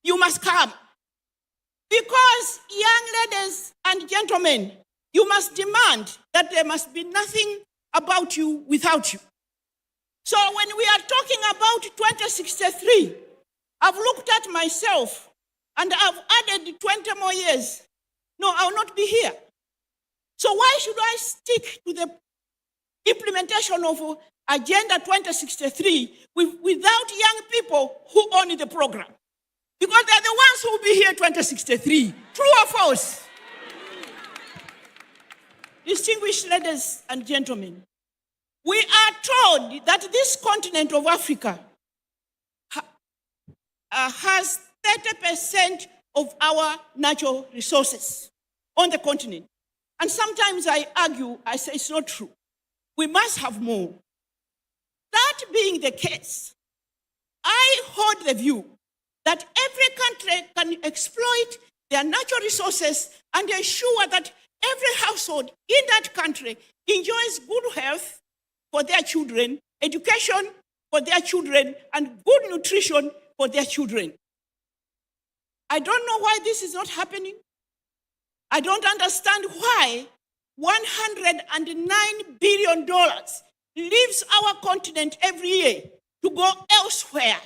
you must come. Because, young ladies and gentlemen, you must demand that there must be nothing about you without you. So when we are talking about 2063, I've looked at myself and I've added 20 more years. No, I'll not be here. So why should I stick to the implementation of Agenda 2063 without young people who own the program? Because they're the ones who will be here 2063. True or false? Distinguished ladies and gentlemen, we are told that this continent of Africa has 30% of our natural resources on the continent. And sometimes I argue, I say it's not true. We must have more. That being the case, I hold the view that every country can exploit their natural resources and ensure that every household in that country enjoys good health for their children, education for their children, and good nutrition for their children. I don't know why this is not happening. I don't understand why $109 billion leaves our continent every year to go elsewhere.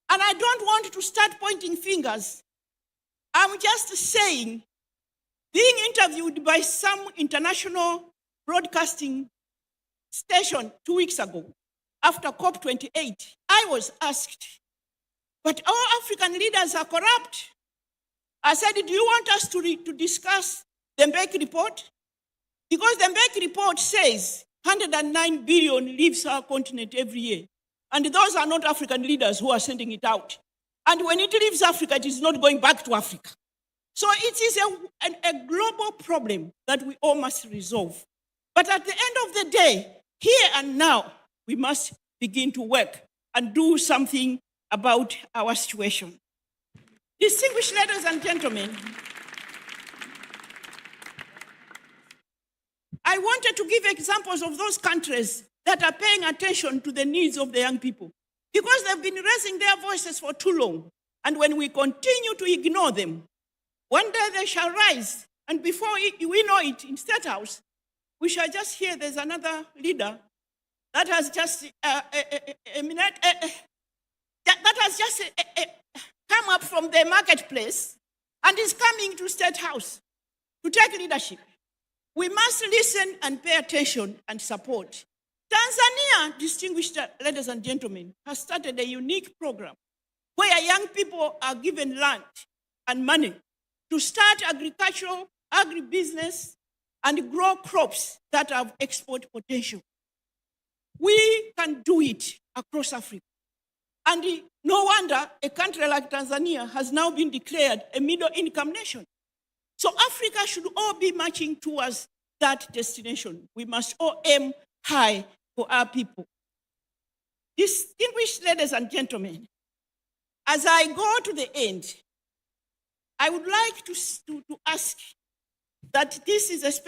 And I don't want to start pointing fingers. I'm just saying, being interviewed by some international broadcasting station 2 weeks ago, after COP28, I was asked, but all African leaders are corrupt. I said, do you want us to discuss the Mbeki report? Because the Mbeki report says 109 billion leaves our continent every year. And those are not African leaders who are sending it out. And when it leaves Africa, it is not going back to Africa. So it is a global problem that we all must resolve. But at the end of the day, here and now, we must begin to work and do something about our situation. Distinguished ladies and gentlemen, I wanted to give examples of those countries that are paying attention to the needs of the young people, because they've been raising their voices for too long. And when we continue to ignore them, one day they shall rise, and before we know it, in State House, we shall just hear there's another leader that has just come up from the marketplace and is coming to State House to take leadership. We must listen and pay attention and support. Tanzania, distinguished ladies and gentlemen, has started a unique program where young people are given land and money to start agricultural, agribusiness, and grow crops that have export potential. We can do it across Africa. And no wonder a country like Tanzania has now been declared a middle-income nation. So Africa should all be marching towards that destination. We must all aim high for our people. Distinguished ladies and gentlemen, as I go to the end, I would like to ask that this is a